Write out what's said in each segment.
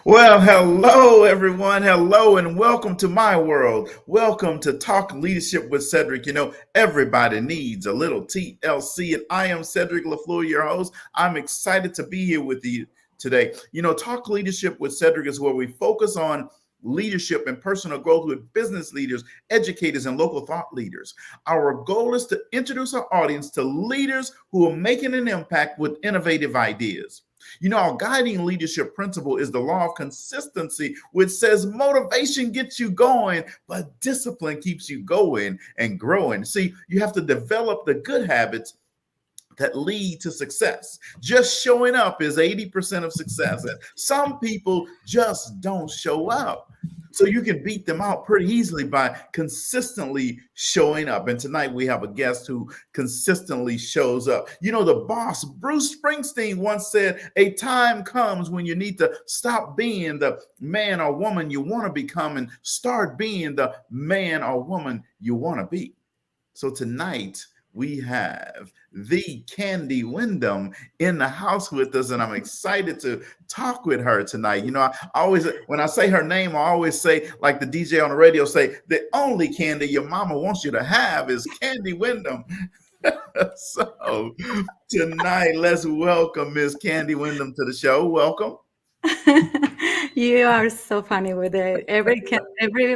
Well, hello, everyone. Hello, and welcome to my world. Welcome to Talk Leadership with Cedrick. You know, everybody needs a little TLC, and I am Cedrick LaFleur, your host. I'm excited to be here with you today. You know, Talk Leadership with Cedrick is where we focus on leadership and personal growth with business leaders, educators, and local thought leaders. Our goal is to introduce our audience to leaders who are making an impact with innovative ideas. You know, our guiding leadership principle is the law of consistency, which says motivation gets you going, but discipline keeps you going and growing. See, you have to develop the good habits that lead to success. Just showing up is 80% of success. And some people just don't show up. So you can beat them out pretty easily by consistently showing up. And tonight we have a guest who consistently shows up. You know, the boss, Bruce Springsteen, once said, a time comes when you need to stop being the man or woman you want to become and start being the man or woman you want to be. So tonight, we have the Kandy Windom in the house with us, and I'm excited to talk with her tonight. You know, I always, when I say her name, I always say, like the DJ on the radio say, the only candy your mama wants you to have is Kandy Windom. So tonight, let's welcome Miss Kandy Windom to the show. Welcome. You are so funny with it. Every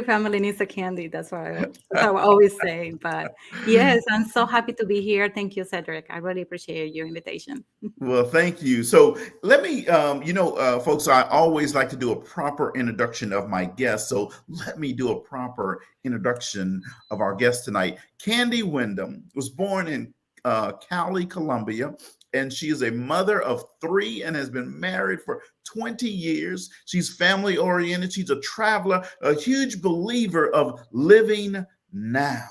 family needs a candy. That's what I always say. But yes, I'm so happy to be here. Thank you, Cedrick. I really appreciate your invitation. Well, thank you. So let me, folks, I always like to do a proper introduction of my guest. So let me do a proper introduction of our guest tonight. Kandy Windom was born in Cali, Colombia, and she is a mother of 3 and has been married for 20 years. She's family oriented. She's a traveler, a huge believer of living now.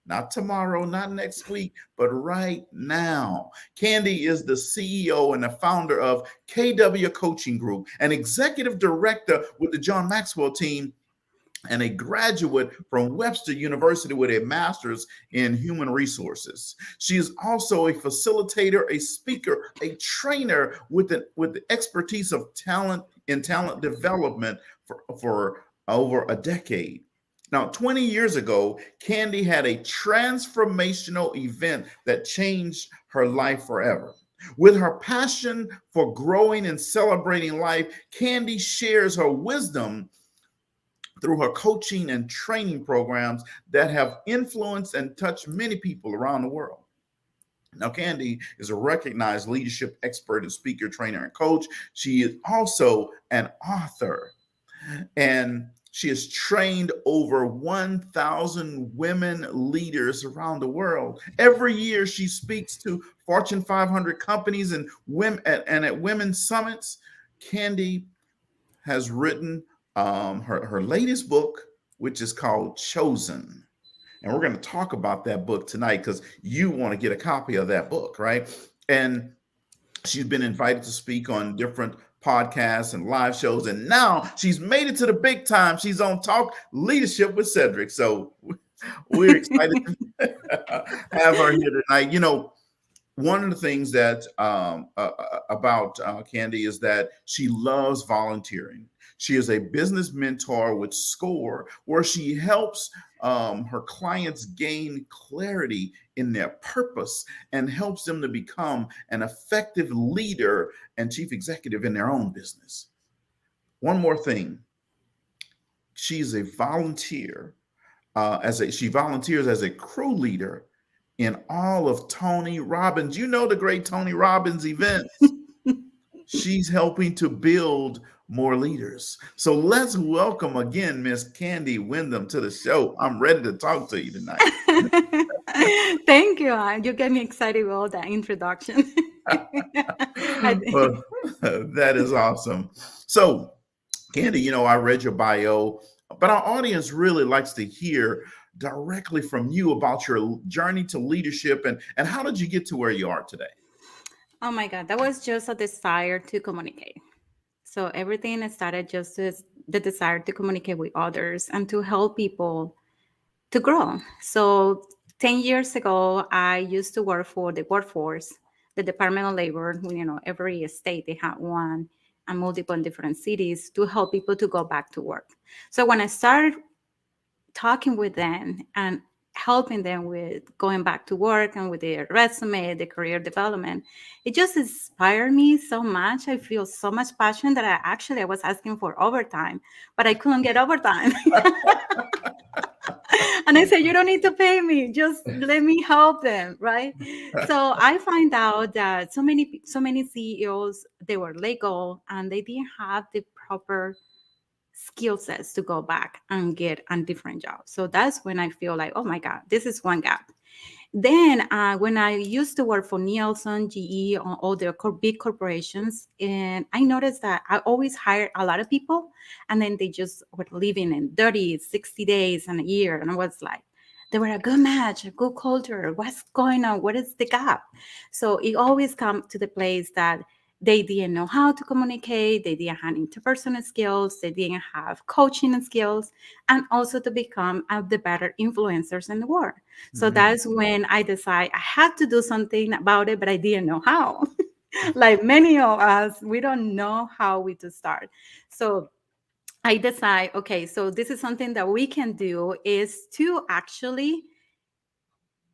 Not tomorrow, not next week, but right now. Kandy is the CEO and the founder of KW Coaching Group, an executive director with the John Maxwell team, and a graduate from Webster University with a master's in human resources. She is also a facilitator, a speaker, a trainer with the expertise of talent development for over a decade. Now, 20 years ago, Kandy had a transformational event that changed her life forever. With her passion for growing and celebrating life, Kandy shares her wisdom through her coaching and training programs that have influenced and touched many people around the world. Now, Kandy is a recognized leadership expert and speaker, trainer, and coach. She is also an author, and she has trained over 1,000 women leaders around the world. Every year, she speaks to Fortune 500 companies and at women's summits. Kandy has written her latest book, which is called Chosen. And we're going to talk about that book tonight because you want to get a copy of that book, right? And she's been invited to speak on different podcasts and live shows. And now she's made it to the big time. She's on Talk Leadership with Cedrick. So we're excited to have her here tonight. You know, one of the things that about Kandy is that she loves volunteering. She is a business mentor with SCORE, where she helps her clients gain clarity in their purpose and helps them to become an effective leader and chief executive in their own business. One more thing. She's a volunteer. She volunteers as a crew leader in all of Tony Robbins. You know the great Tony Robbins events. She's helping to build more leaders. So let's welcome again Miss Kandy Windom to the show. I'm ready to talk to you tonight. Thank you. You get me excited with all that introduction. Well, that is awesome. So, Kandy, you know, I read your bio, but our audience really likes to hear directly from you about your journey to leadership and how did you get to where you are today? Oh my God, that was just a desire to communicate. So everything started just as the desire to communicate with others and to help people to grow. So 10 years ago, I used to work for the workforce, the Department of Labor. Every state they had one, and multiple in different cities to help people to go back to work. So when I started talking with them and helping them with going back to work and with their resume, the career development, it just inspired me so much. I feel so much passion that I was asking for overtime, but I couldn't get overtime. And I said, you don't need to pay me. Just let me help them, right? So I find out that so many CEOs, they were let go and they didn't have the proper skill sets to go back and get a different job. So that's when I feel like, oh my God, this is one gap. Then when I used to work for Nielsen, GE, or all the big corporations, and I noticed that I always hired a lot of people, and then they just were living in 30, 60 days and a year. And I was like, they were a good match, a good culture. What's going on? What is the gap? So it always comes to the place that they didn't know how to communicate, they didn't have interpersonal skills, they didn't have coaching skills, and also to become the better influencers in the world. So Mhm. that's when I decided I had to do something about it, but I didn't know how. Like many of us, we don't know how we to start. So I decide, okay, so this is something that we can do is to actually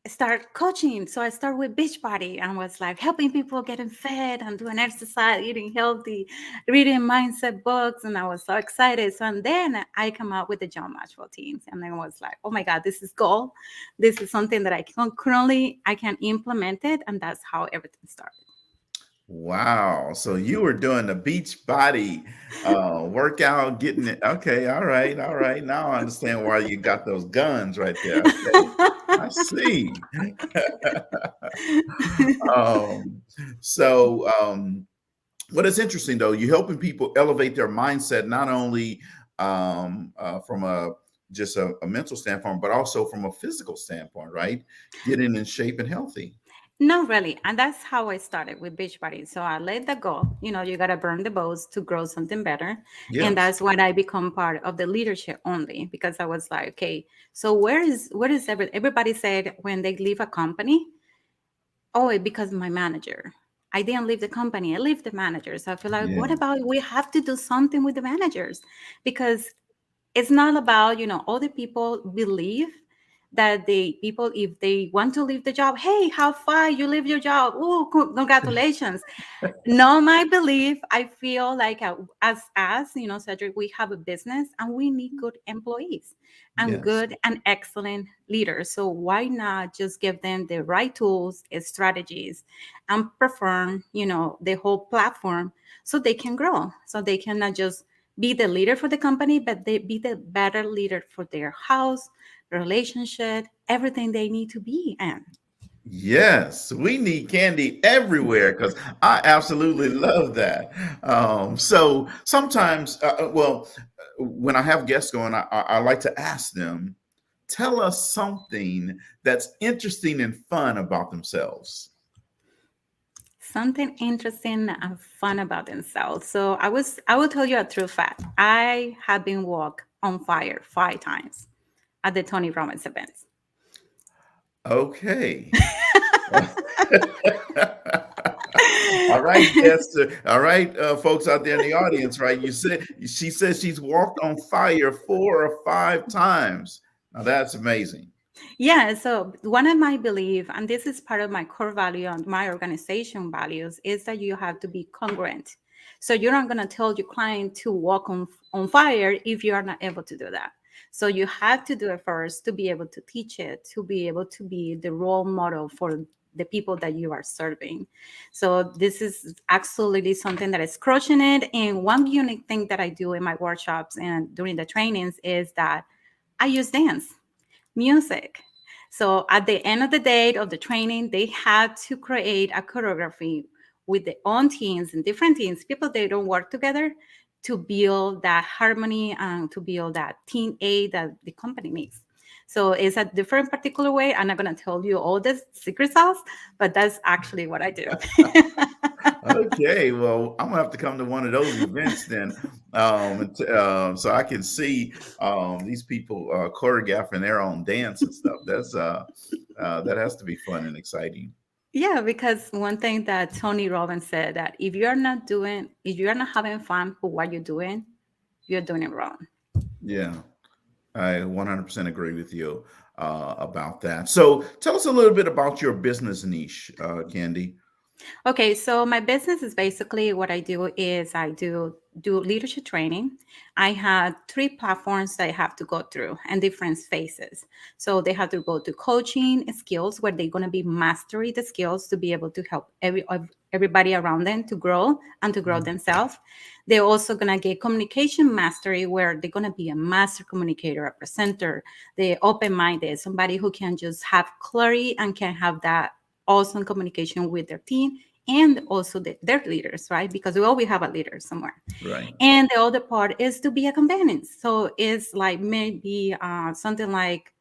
start coaching. So I start with Beachbody and was like helping people getting fed and doing exercise, eating healthy, reading mindset books. And I was so excited. So and then I come out with the John Maxwell teams. And then I was like, oh my God, this is gold. This is something that I can implement it. And that's how everything started. Wow. So you were doing the beach body workout, getting it. Okay. All right. All right. Now I understand why you got those guns right there. Okay. I see. um, so, what is interesting though, you're helping people elevate their mindset, not only from a mental standpoint, but also from a physical standpoint, right? Getting in shape and healthy. Not really. And that's how I started with Beachbody. So I let that go. You got to burn the boats to grow something better. And Yes. that's when I become part of the leadership only because I was like, okay, so where is everybody said when they leave a company, oh, it because my manager. I didn't leave the company. I leave the managers. I feel like, what Yeah. about we have to do something with the managers? Because it's not about, other people believe that the people, if they want to leave the job, hey, how far you leave your job? Oh, congratulations. No, my belief, I feel like Cedrick, we have a business and we need good employees and Yes. good and excellent leaders. So why not just give them the right tools, strategies, and perform, the whole platform so they can grow, so they can not just be the leader for the company, but they be the better leader for their house, relationship, everything they need to be in. Yes, we need candy everywhere because I absolutely love that. So sometimes, when I have guests going, I like to ask them, tell us something that's interesting and fun about themselves. Something interesting and fun about themselves. So I will tell you a true fact. I have been walked on fire 5 times at the Tony Robbins events. Okay. All right, yes, all right, folks out there in the audience, right? She says she's walked on fire 4 or 5 times. Now that's amazing. Yeah, so one of my belief, and this is part of my core value and my organization values, is that you have to be congruent. So you're not going to tell your client to walk on fire if you are not able to do that. So you have to do it first to be able to teach it, to be able to be the role model for the people that you are serving. So this is absolutely something that is crushing it. And one unique thing that I do in my workshops and during the trainings is that I use dance music. So at the end of the day of the training, they had to create a choreography with their own teams and different teams, people they don't work together, to build that harmony and to build that team A that the company needs. So it's a different particular way. I'm not going to tell you all the secret sauce, but that's actually what I do. Okay, well, I'm gonna have to come to one of those events then, so I can see these people choreographing their own dance and stuff. That has to be fun and exciting. Yeah, because one thing that Tony Robbins said that if you're not having fun with what you're doing it wrong. Yeah, I 100% agree with you about that. So, tell us a little bit about your business niche, Candy. Okay, so my business is basically what I do is I do leadership training. I had three platforms that I have to go through and different phases. So they have to go to coaching skills where they're going to be mastery the skills to be able to help everybody around them to grow and to grow themselves. They're also going to get communication mastery where they're going to be a master communicator, a presenter, the open-minded, somebody who can just have clarity and can have that awesome communication with their team and also their leaders, right? Because we always have a leader somewhere. Right. And the other part is to be a companion. So it's like maybe something like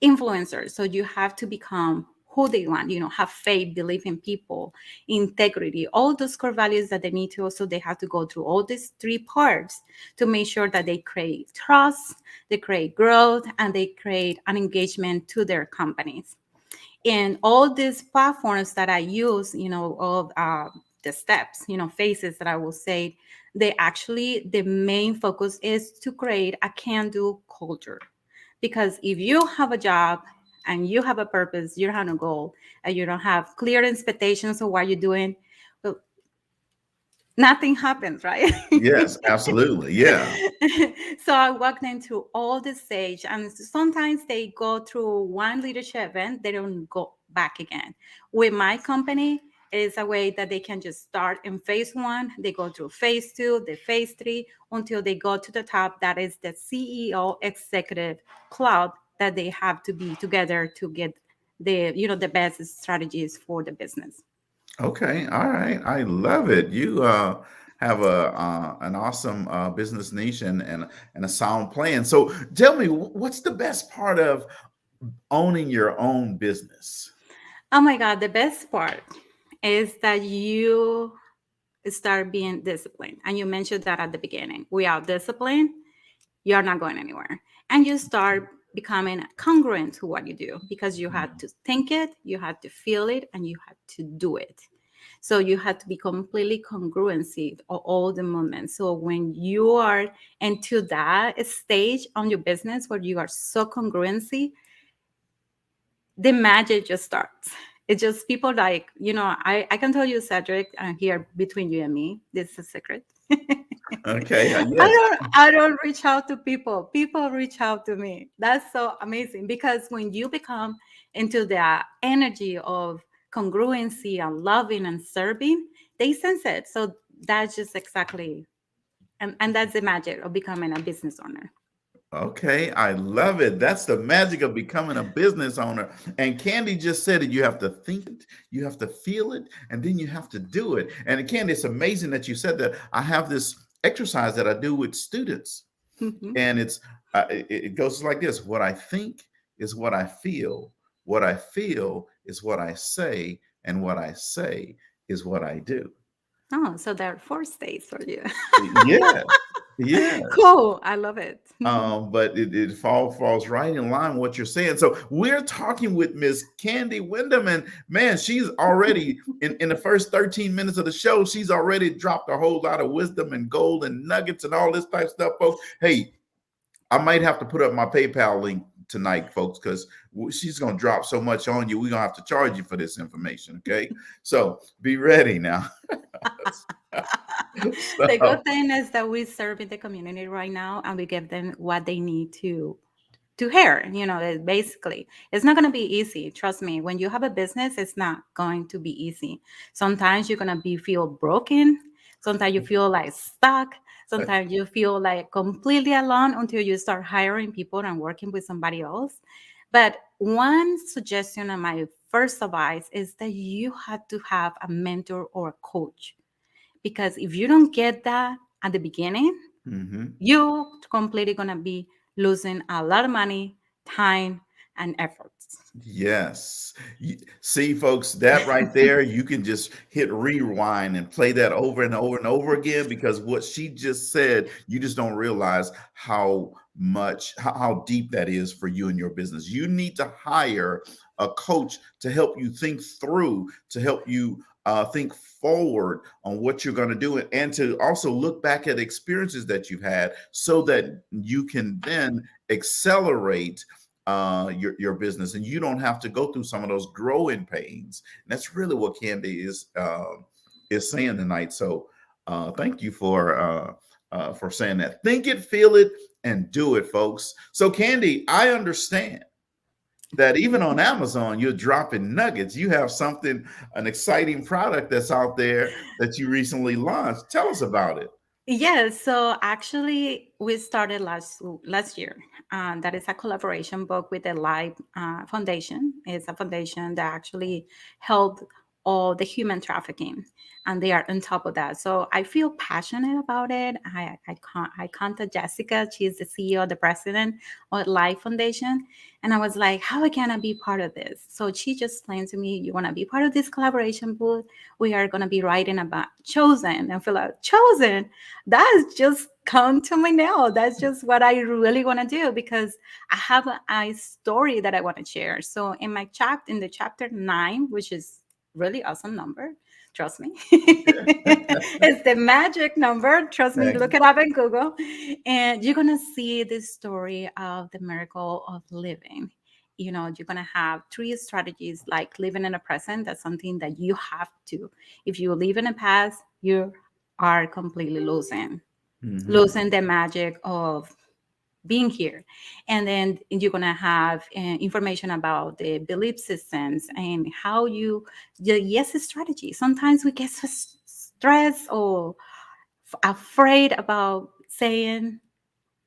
influencers. So you have to become who they want, have faith, believe in people, integrity, all those core values that they need to also, they have to go through all these three parts to make sure that they create trust, they create growth, and they create an engagement to their companies. And all these platforms that I use, of the steps, phases that I will say, they actually, the main focus is to create a can-do culture. Because if you have a job and you have a purpose, you have a goal, and you don't have clear expectations of what you're doing, well, nothing happens, right? Yes, absolutely. Yeah. So I walk them through all the stage, and sometimes they go through one leadership event, they don't go back again. With my company, it is a way that they can just start in phase one, they go through phase two, the phase three, until they go to the top. That is the CEO executive club that they have to be together to get the best strategies for the business. Okay. All right. I love it. You have a an awesome business niche and a sound plan. So, tell me, what's the best part of owning your own business? Oh my God, the best part is that you start being disciplined. And you mentioned that at the beginning. Without discipline, you're not going anywhere. And you start becoming congruent to what you do because you had to think it, you had to feel it, and you had to do it. So you have to be completely congruency of all the moments. So when you are into that stage on your business where you are so congruency, the magic just starts. It's just people like, I can tell you, Cedrick, here between you and me, this is a secret. Okay. I Yes. don't reach out to people. People reach out to me. That's so amazing because when you become into the energy of congruency and loving and serving, they sense it. So that's just exactly, and that's the magic of becoming a business owner. Okay, I love it. That's the magic of becoming a business owner. And Candy just said it. You have to think it, you have to feel it, and then you have to do it. And Candy, it's amazing that you said that. I have this exercise that I do with students, Mhm. and it goes like this: what I think is what I feel, what I feel is what I say, and what I say is what I do. Oh, so there are 4 states for you. Yeah, yes. Cool. I love it. But it falls right in line with what you're saying. So we're talking with Miss Candy Windom, and man, she's already in the first 13 minutes of the show, she's already dropped a whole lot of wisdom and gold and nuggets and all this type of stuff, folks. Hey, I might have to put up my PayPal link tonight, folks, because she's gonna drop so much on you. We're gonna have to charge you for this information. Okay, so be ready now. The So, good thing is that we serve in the community right now and we give them what they need to hear. Basically it's not going to be easy. Trust me, when you have a business, it's not going to be easy. Sometimes you're going to be feel broken, sometimes you feel like stuck, sometimes you feel like completely alone until you start hiring people and working with somebody else. But one suggestion and my first advice is that you have to have a mentor or a coach, because if you don't get that at the beginning, mhm. you completely gonna be losing a lot of money, time, and effort. Yes. See, folks, that right there, you can just hit rewind and play that over and over and over again, because what she just said, you just don't realize how much, how deep that is for you and your business. You need to hire a coach to help you think through, to help you think forward on what you're going to do, and to also look back at experiences that you've had so that you can then accelerate your business, and you don't have to go through some of those growing pains. And that's really what Kandy is saying tonight. So thank you for saying that. Think it, feel it, and do it, folks. So Kandy, I understand that even on Amazon, you're dropping nuggets. You have something, an exciting product that's out there that you recently launched. Tell us about it. Yes, so actually, we started last year. That is a collaboration book with the Live Foundation. It's a foundation that actually helped all the human trafficking, and they are on top of that. So I feel passionate about it. I contact Jessica. She's the CEO, the president of Live Foundation, and I was like, "How can I be part of this?" So she just explained to me, "You want to be part of this collaboration book? We are going to be writing about chosen." And I feel like chosen, that's just come to me now. That's just what I really want to do, because I have a story that I want to share. So in my chapter, in the chapter 9, which is really awesome number, trust me, it's the magic number. Trust me, look Thank it up in Google, and you're gonna see the story of the miracle of living. You're gonna have 3 strategies, like living in the present. That's something that you have to. If you live in the past, you are completely losing the magic of being here. And then you're going to have information about the belief systems and how the yes strategy. Sometimes we get so stressed or afraid about saying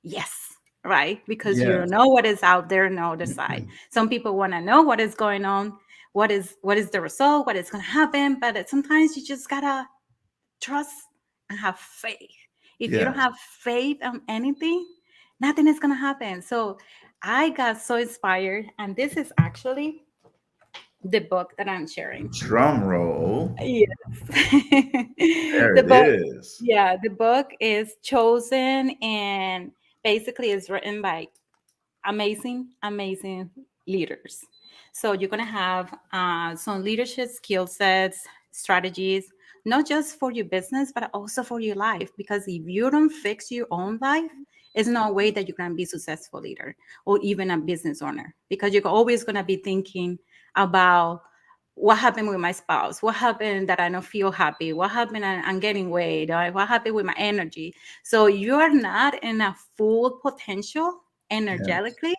yes, right? Because you don't Yes. know what is out there on the other side. Some people want to know what is going on, what is the result, what is going to happen, but sometimes you just gotta trust and have faith. If you don't Yes. have faith on anything, nothing is going to happen. So I got so inspired, and this is actually the book that I'm sharing. Drum roll. Yes. There The it book, is. yeah, the book is chosen, and basically is written by amazing leaders. So you're going to have some leadership skill sets, strategies, not just for your business, but also for your life. Because if you don't fix your own life, there's no way that you can be a successful leader or even a business owner, because you're always going to be thinking about what happened with my spouse, what happened that I don't feel happy, what happened I'm getting weight, or what happened with my energy. So you are not in a full potential Yes. energetically.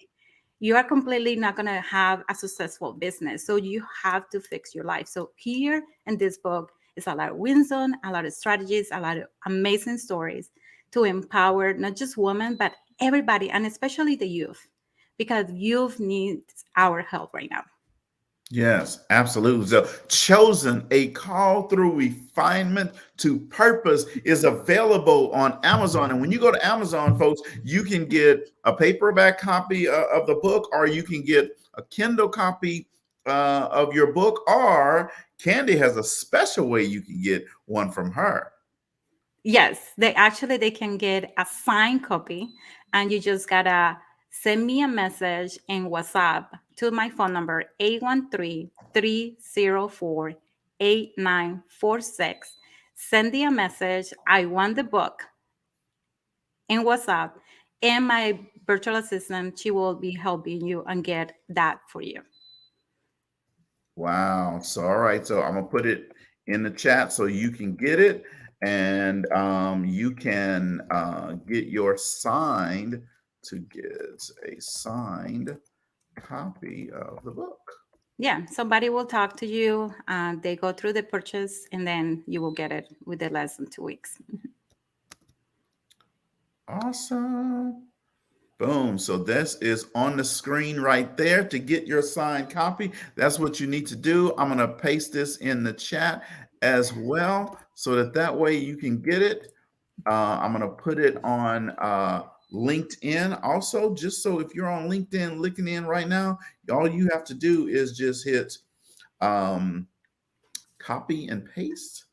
You are completely not going to have a successful business. So you have to fix your life. So here in this book is a lot of wisdom, a lot of strategies, a lot of amazing stories to empower not just women, but everybody, and especially the youth, because youth needs our help right now. Yes, absolutely. So, Chosen, a call through refinement to purpose, is available on Amazon. And when you go to Amazon, folks, you can get a paperback copy of the book, or you can get a Kindle copy of your book, or Kandy has a special way you can get one from her. Yes, they can get a signed copy, and you just gotta send me a message in WhatsApp to my phone number 813-304-8946. Send me a message. I want the book in WhatsApp, and my virtual assistant, she will be helping you and get that for you. Wow. So, all right. So, I'm going to put it in the chat so you can get it, and you can get your signed to get a signed copy of the book. Yeah, somebody will talk to you. They go through the purchase, and then you will get it within less than 2 weeks. Awesome. Boom. So this is on the screen right there to get your signed copy. That's what you need to do. I'm going to paste this in the chat as well so that way you can get it. I'm going to put it on LinkedIn. Also, just so if you're on LinkedIn looking in right now, all you have to do is just hit um, copy and paste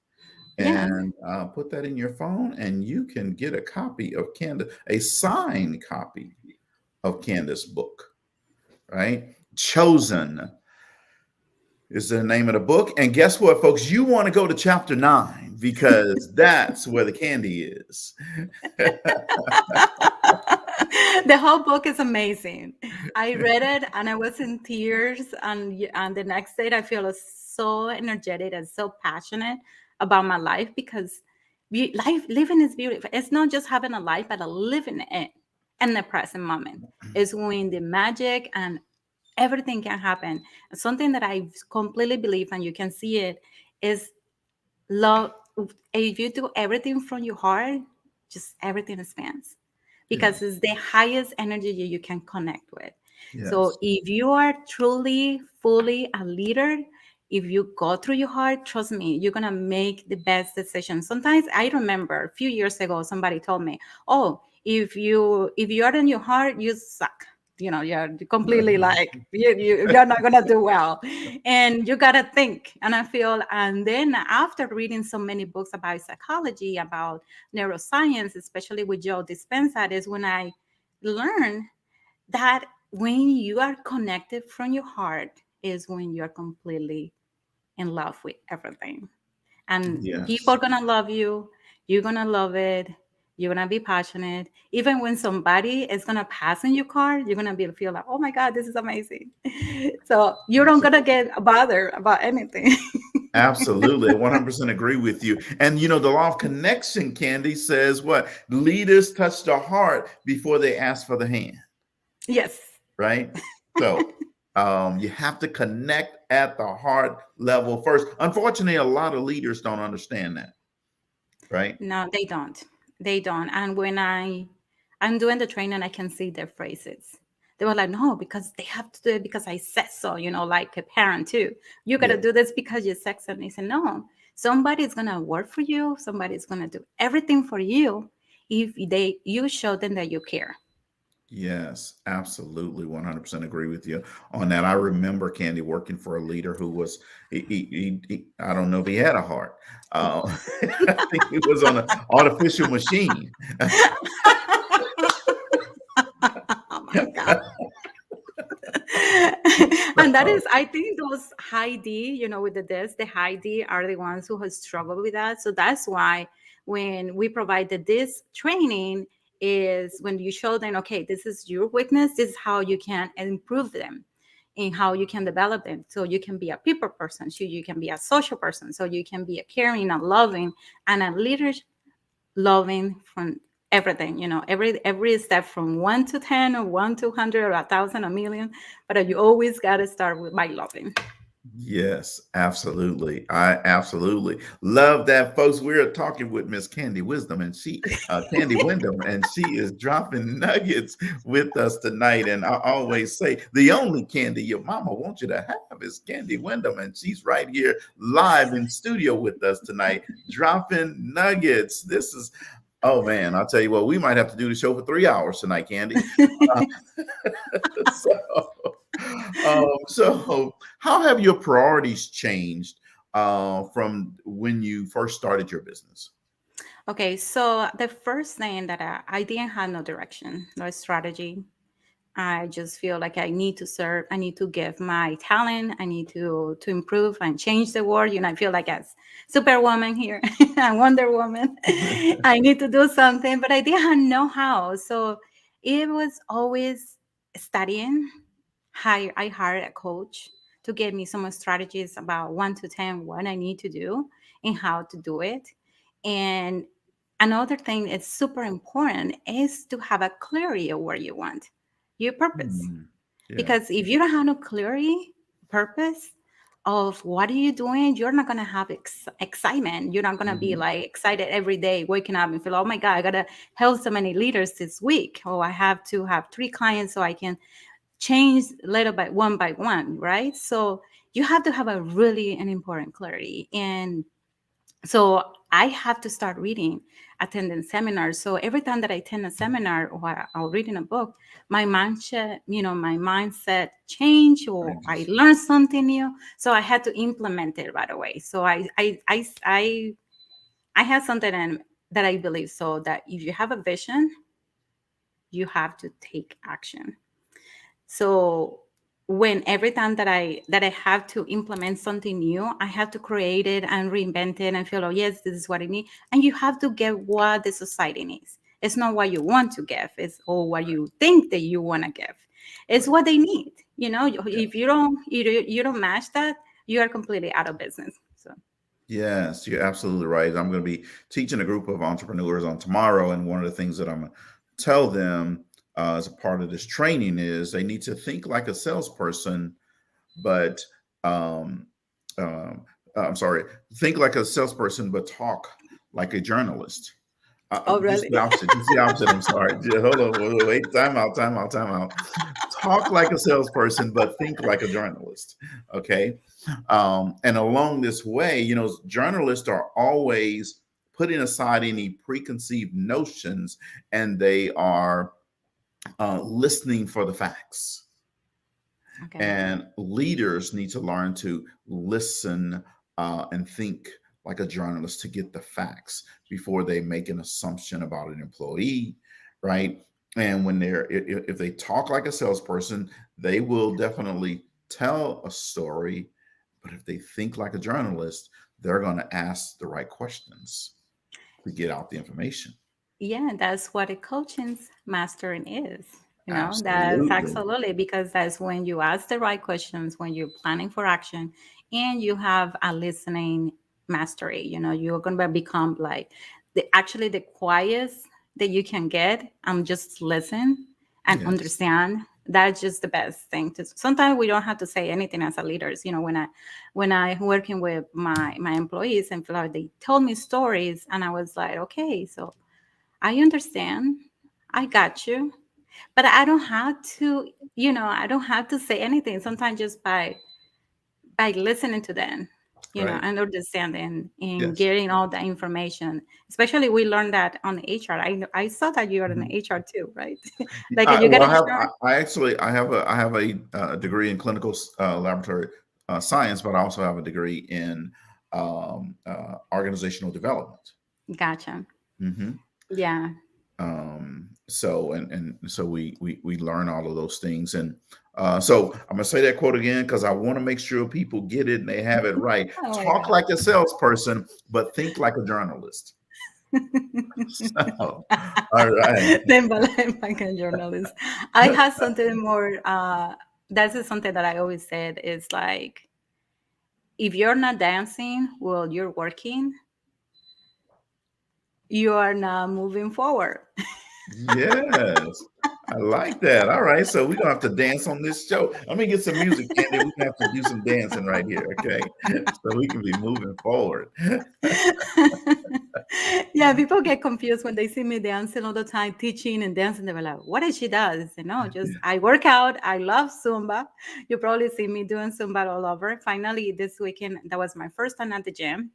Yeah. and put that in your phone, and you can get a copy of Candace, a signed copy of Candace's book, right? Chosen is the name of the book. And guess what, folks? You want to go to chapter 9 because that's where the candy is. The whole book is amazing. I read it and I was in tears. And the next day, I feel so energetic and so passionate about my life because living is beautiful. It's not just having a life, but a living it in the present moment. It's when the magic and everything can happen. Something that I completely believe, and you can see it, is love. If you do everything from your heart, just everything expands because Yes. it's the highest energy you can connect with. So Yes. if you are truly, fully a leader, if you go through your heart, trust me, you're gonna make the best decision. Sometimes I remember a few years ago, somebody told me, "Oh, if you are in your heart, you suck. You're completely like you're not gonna do well, and you gotta think." And I feel, and then after reading so many books about psychology, about neuroscience, especially with Joe Dispenza, is when I learned that when you are connected from your heart is when you're completely in love with everything. And people Yes. are gonna love you, you're gonna love it, you're gonna be passionate. Even when somebody is gonna pass in your car, you're gonna feel like, oh my God, this is amazing. So you don't gonna get bothered about anything. Absolutely. I 100% agree with you. And the law of connection, Candy, says what? Leaders touch the heart before they ask for the hand, Yes. right? So you have to connect at the heart level first. Unfortunately, a lot of leaders don't understand that, right? No, they don't. They don't. And when I'm doing the training, I can see their phrases. They were like, no, because they have to do it because I said so, like a parent too. You got to Yeah. do this because you said so. And they said, no, somebody's going to work for you. Somebody's going to do everything for you if you show them that you care. Yes, absolutely. 100% agree with you on that. I remember Candy working for a leader who was, I don't know if he had a heart. I think he was on an artificial machine. Oh my God. And that is, I think those high D, with the high D are the ones who have struggled with that. So that's why when we provided this training is when you show them, okay, this is your weakness, this is how you can improve them and how you can develop them. So you can be a people person, so you can be a social person, so you can be a caring, a loving, and a leader loving from everything, every step from 1 to 10 or 1 to 100 or 1,000, a million, but you always got to start with by loving. Yes, absolutely. I absolutely love that, folks. We're talking with Miss Candy Wisdom, and Candy Windom, and she is dropping nuggets with us tonight. And I always say the only candy your mama wants you to have is Candy Windom, and she's right here live in studio with us tonight, dropping nuggets. This is, oh man, I'll tell you what, we might have to do the show for 3 hours tonight, Candy. Uh, so, so how have your priorities changed from when you first started your business? Okay, so the first thing that I didn't have no direction, no strategy. I just feel like I need to serve. I need to give my talent. I need to improve and change the world. I feel like as Superwoman here and Wonder Woman. I need to do something, but I didn't know how. So it was always studying. I hired a coach to give me some strategies about 1 to 10 what I need to do and how to do it. And another thing that's super important is to have a clarity of where you want your purpose. Mm, yeah. Because if you don't have no clarity, purpose of what are you doing, you're not gonna have excitement. You're not gonna be Mhm. like excited every day, waking up and feel, oh my God, I gotta help so many leaders this week. Oh, I have to have 3 clients so I can change little by one, right? So you have to have a really an important clarity. And So I have to start reading, attending seminars. So every time that I attend a seminar or reading a book, my mindset, my mindset change, or I Changes. learn something new. So I had to implement it right away. So I have something that I believe, so that if you have a vision, you have to take action. So when every time that I have to implement something new, I have to create it and reinvent it and feel, oh yes, this is what I need. And you have to get what the society needs. It's not what you want to give, it's or what you think that you want to give. It's Right. what they need. Yeah. If you don't match that, you are completely out of business. So Yes, you're absolutely right. I'm going to be teaching a group of entrepreneurs on tomorrow, and one of the things that I'm going to tell them as a part of this training is they need to think like a salesperson, but um, um, I'm sorry, think like a salesperson, but talk like a journalist. oh Just really? the opposite. Just the opposite. I'm sorry. Hold on. Wait. Time out. Time out. Time out. Talk like a salesperson, but think like a journalist. Okay. And along this way, journalists are always putting aside any preconceived notions, and they are listening for the facts. Okay. And leaders need to learn to listen and think like a journalist to get the facts before they make an assumption about an employee, right? And when if they talk like a salesperson, they will definitely tell a story. But if they think like a journalist, they're going to ask the right questions to get out the information. Yeah, that's what a coaching's mastering is. That's Absolutely. absolutely, because that's when you ask the right questions, when you're planning for action, and you have a listening mastery. You're going to become like the quietest that you can get. Just listen and Yes. understand. That's just the best thing. Sometimes we don't have to say anything as a leaders. When I working with my employees and feel like they told me stories, and I was like, okay, so I understand. I got you. But I don't have to say anything. Sometimes just by listening to them, Right. and understanding and Yes. getting all the information. Especially we learned that on HR. I saw that you are in Mhm. HR too, right? Like you Well, get I have, HR. I actually, I have a degree in clinical laboratory science, but I also have a degree in organizational development. Gotcha. Hmm. Yeah. So we learn all of those things, and so I'm gonna say that quote again because I want to make sure people get it and they have it right. Oh my Talk God. like a salesperson, but think like a journalist. So, all right. Then Ballerina journalist. I have something more. That is something that I always said is like, if you're not dancing while you're working, you are not moving forward. Yes. I like that. All right. So we're gonna have to dance on this show. Let me get some music, Candy. We're gonna have to do some dancing right here. Okay. So we can be moving forward. Yeah, people get confused when they see me dancing all the time, teaching and dancing. They're like, "What is she does?" I say, "No, just I work out. I love Zumba. You probably see me doing Zumba all over." Finally, this weekend, that was my first time at the gym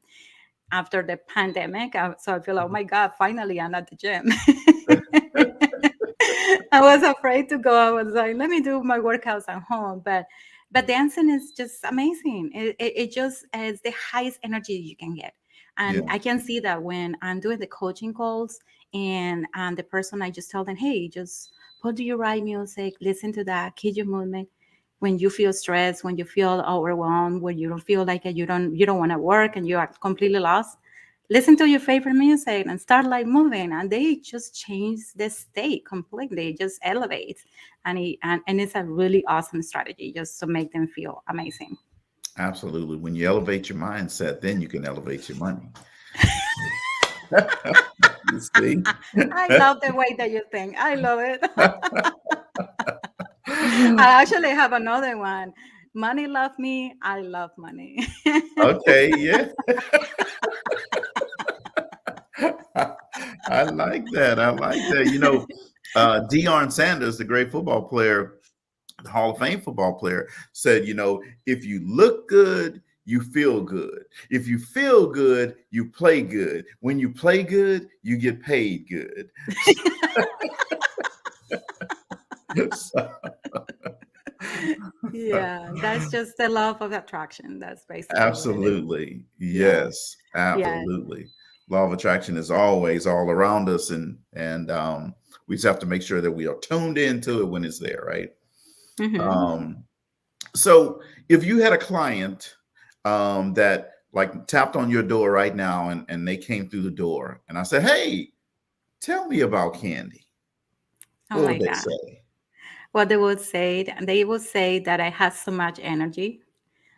after the pandemic. So I feel, oh my God, finally I'm at the gym. I was afraid to go. I was like, let me do my workouts at home. But dancing is just amazing. It just is the highest energy you can get. And I Yes. can see that when I'm doing the coaching calls, and the person, I just tell them, hey, just put your right music, listen to that, keep your movement. When you feel stressed, when you feel overwhelmed, when you don't feel like you don't want to work and you are completely lost, listen to your favorite music and start like moving, and they just change the state completely, just elevate. And it's a really awesome strategy just to make them feel amazing. Absolutely. When you elevate your mindset, then you can elevate your money. You see? I love the way that you think. I love it. I actually have another one. Money love me, I love money. Okay, yeah. I like that. I like that. Deion Sanders, the great football player, the Hall of Fame football player, said, if you look good, you feel good. If you feel good, you play good. When you play good, you get paid good. So, Yeah, that's just the love of attraction. That's basically what it is. absolutely. Yeah. Yes, Yeah. absolutely. Law of attraction is always all around us, and we just have to make sure that we are tuned into it when it's there, right? Hmm. Um, so if you had a client that like tapped on your door right now and they came through the door and I said, "Hey, tell me about Kandy." Oh What would my they God. say? What they would say that I have so much energy,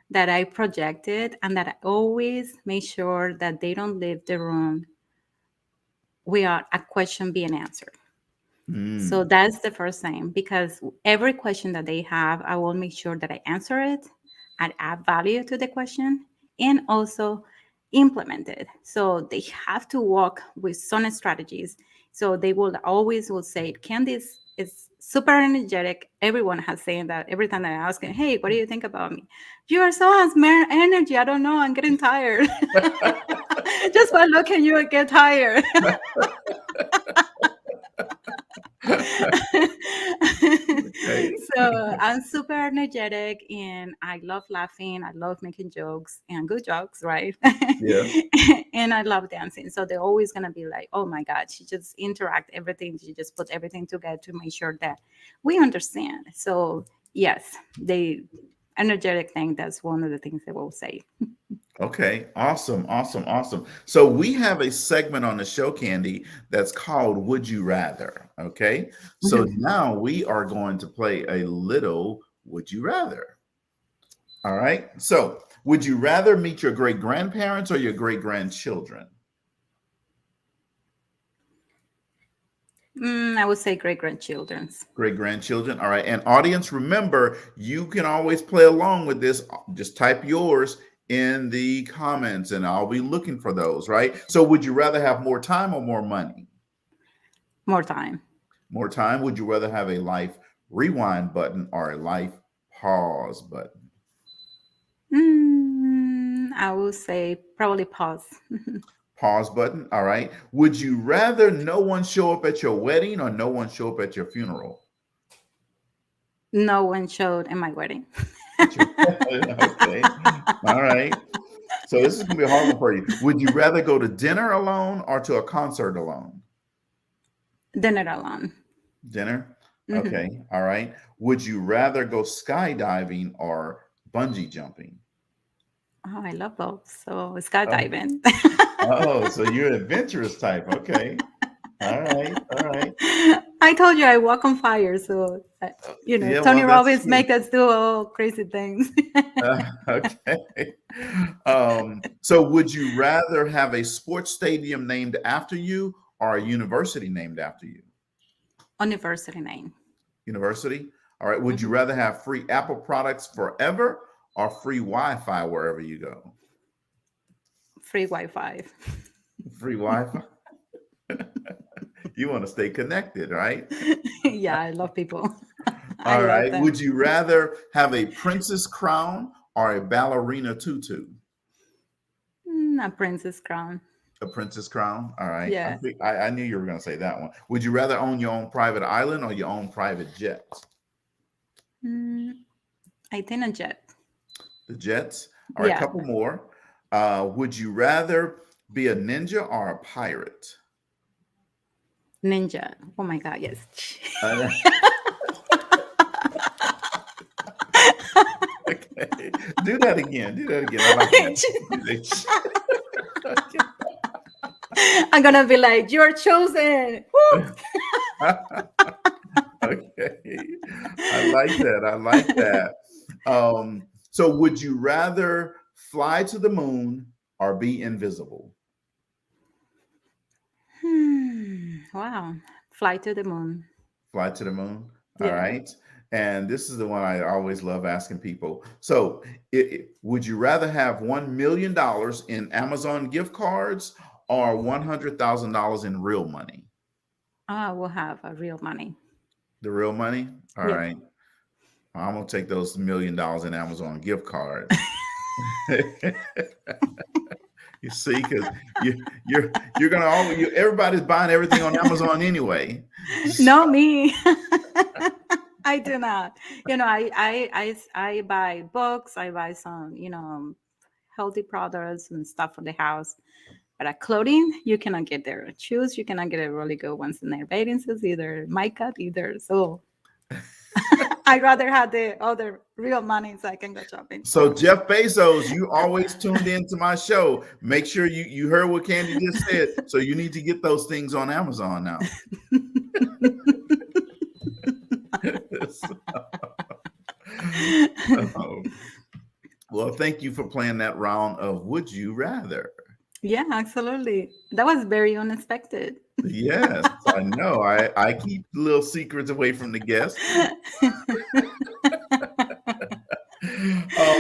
that I projected, and that I always make sure that they don't leave the room without a question being answered. So Mm, that's the first thing, because every question that they have, I will make sure that I answer it and add value to the question and also implement it. So they have to work with some strategies. So they will always will say, Candice is super energetic. Everyone has saying that every time I ask him, hey, what do you think about me? You are so has energy. I don't know. I'm getting tired. Just by looking at you, I get tired. okay. So I'm super energetic and I love laughing. I love making jokes and good jokes, right? Yes. And I love dancing. So they're always gonna be like, oh my God, she just interact everything, she just put everything together to make sure that we understand. So yes, they energetic thing, that's one of the things they will say. Okay. Awesome. Awesome. Awesome. So we have a segment on the show, Candy, that's called Would You Rather? Okay. So Mhm. now we are going to play a little Would You Rather? All right. So would you rather meet your great grandparents or your great grandchildren? I would say great grandchildren's. Great grandchildren. All right. And audience, remember, you can always play along with this. Just type yours in the comments and I'll be looking for those, right? So, would you rather have more time or more money? More time. More time. Would you rather have a life rewind button or a life pause button? I would say probably pause. Pause button. All right. Would you rather no one show up at your wedding or no one show up at your funeral? No one showed in my wedding. At your okay. All right. So this is gonna be a hard one for you. Would you rather go to dinner alone or to a concert alone? Dinner alone. Dinner. Hmm. Okay. All right. Would you rather go skydiving or bungee jumping? Oh, I love both. So Oh, skydiving. oh, so you're an adventurous type. Okay. All right. All right. I told you I walk on fire. So, Yeah, Tony well, that's Robbins true. make us do all crazy things. Okay. So would you rather have a sports stadium named after you or a university named after you? University name. University. All right. Would you Hmm. rather have free Apple products forever or free Wi-Fi wherever you go? Free Wi-Fi. Free Wi-Fi. You want to stay connected, right? Yeah, I love people. I All love right. them. Would you rather have a princess crown or a ballerina tutu? A princess crown. A princess crown. All right. Yeah. I knew you were going to say that one. Would you rather own your own private island or your own private jet? Mm, I think a jet. The jets. All right. Yeah. Couple more. Would you rather be a ninja or a pirate? Ninja. Oh my God. Yes. Uh, okay. Do that again. Do that again. I like that. Okay. I'm gonna be like, you're chosen. Woo! Okay. I like that. I like that. So would you rather fly to the moon or be invisible? Wow. Fly to the moon. Fly to the moon. All Yeah. right. And this is the one I always love asking people. So, would you rather have $1 million in Amazon gift cards or $100,000 in real money? I will have a real money. The real money. All Yep. right. I'm gonna take those $1 million in Amazon gift cards. You see, because you're gonna always everybody's buying everything on Amazon anyway. No, me. I do not. I buy books. I buy some, healthy products and stuff for the house. But clothing, you cannot get there. Shoes, you cannot get a really good ones in there. Bathing suits, either my cut, either. So I'd rather have the other real money so I can go shopping. So Jeff Bezos, you always tuned into my show. Make sure you heard what Kandy just said. So you need to get those things on Amazon now. Well, thank you for playing that round of Would You Rather. Yeah, absolutely. That was very unexpected. Yes, I know. I keep little secrets away from the guests.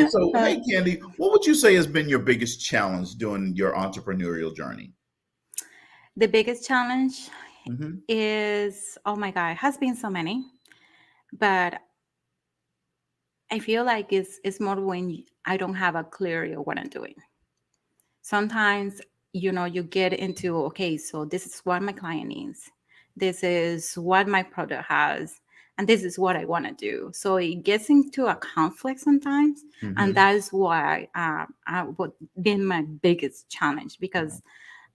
So, hey, Kandy, what would you say has been your biggest challenge during your entrepreneurial journey? The biggest challenge Mm-hmm. is, oh my God, it has been so many, but I feel like it's more when I don't have a clarity of what I'm doing. Sometimes, you get into, okay, so this is what my client needs. This is what my product has. And this is what I want to do. So it gets into a conflict sometimes. And Mm-hmm. that is why what been my biggest challenge, because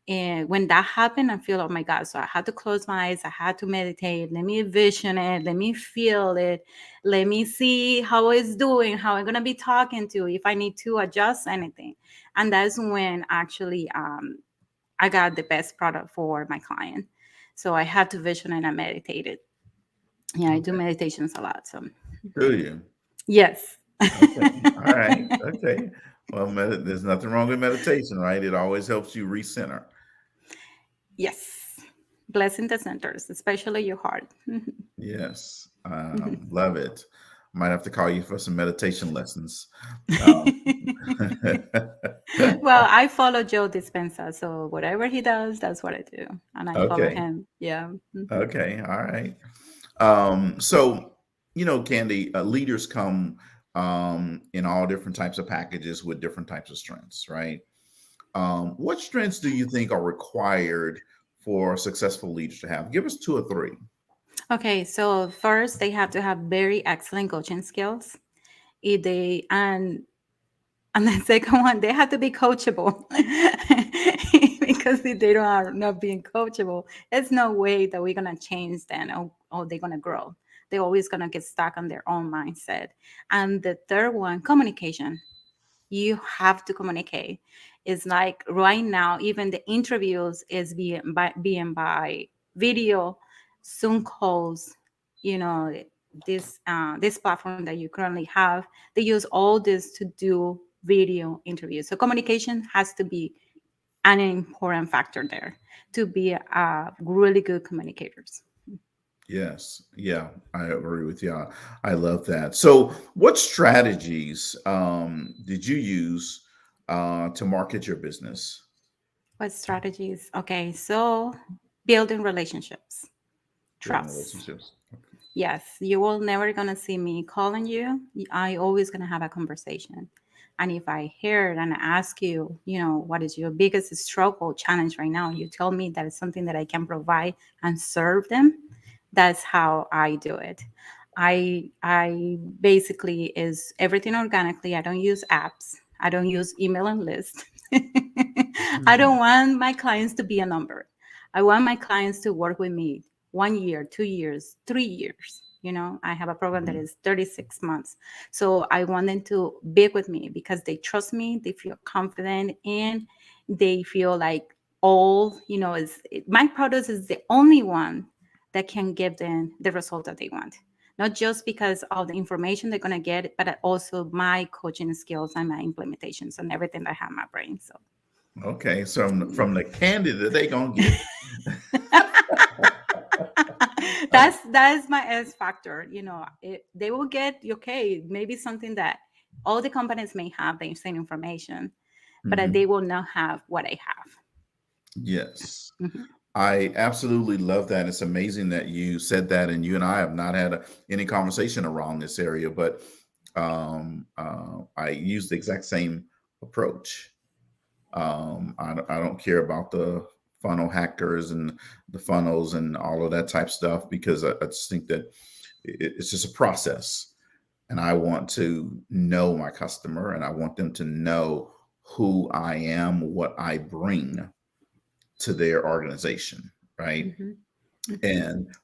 when that happened, I feel, oh my God. So I had to close my eyes. I had to meditate. Let me vision it. Let me feel it. Let me see how it's doing, how I'm going to be talking to, if I need to adjust anything. And that's when actually I got the best product for my client. So I had to vision and I meditated. Yeah, I do Okay. meditations a lot. So Do you? yes. Okay. All right. Okay. Well, there's nothing wrong with meditation, right? It always helps you recenter. Yes. Blessing the centers, especially your heart. Yes. Love it. Might have to call you for some meditation lessons. Um, Well, I follow Joe Dispenza, so whatever he does, that's what I do, and I follow okay. him. Yeah. Okay. All right. So, Kandy, leaders come in all different types of packages with different types of strengths, right? What strengths do you think are required for successful leaders to have? Give us two or three. Okay, so first they have to have very excellent coaching skills. If they and the second one, they have to be coachable. Because if they don't are not being coachable, there's no way that we're gonna change them, or they're gonna grow. They're always gonna get stuck on their own mindset. And the third one, communication. You have to communicate. It's like right now, even the interviews is being by video, Zoom calls, you know, this platform that you currently have, they use all this to do video interviews. So communication has to be an important factor there to be really good communicators. Yes. Yeah, I agree with you. I love that. So, what strategies did you use to market your business? What strategies? Okay, so building relationships, Building trust. relationships. Yes, you will never gonna see me calling you. I always gonna have a conversation. And if I hear and I ask you, what is your biggest struggle, challenge right now? You tell me that it's something that I can provide and serve them. That's how I do it. I basically is everything organically. I don't use apps. I don't use email and list. I Mhm. don't want my clients to be a number. I want my clients to work with me 1 year, 2 years, 3 years. I have a program that Mhm. is 36 months. So I want them to be with me because they trust me, they feel confident, and they feel like my product is the only one that can give them the result that they want. Not just because of the information they're going to get, but also my coaching skills and my implementations and everything that I have in my brain. So Okay, so from the candidate they gonna get. that's my S factor. They will get okay, maybe something that all the companies may have the same information, but Mhm. they will not have what I have. Yes. Mhm. I absolutely love that. It's amazing that you said that, and you and I have not had any conversation around this area, but I use the exact same approach. I don't care about the funnel hackers and the funnels and all of that type stuff, because I just think that it's just a process. And I want to know my customer, and I want them to know who I am, what I bring to their organization, right? Mm-hmm. Mm-hmm.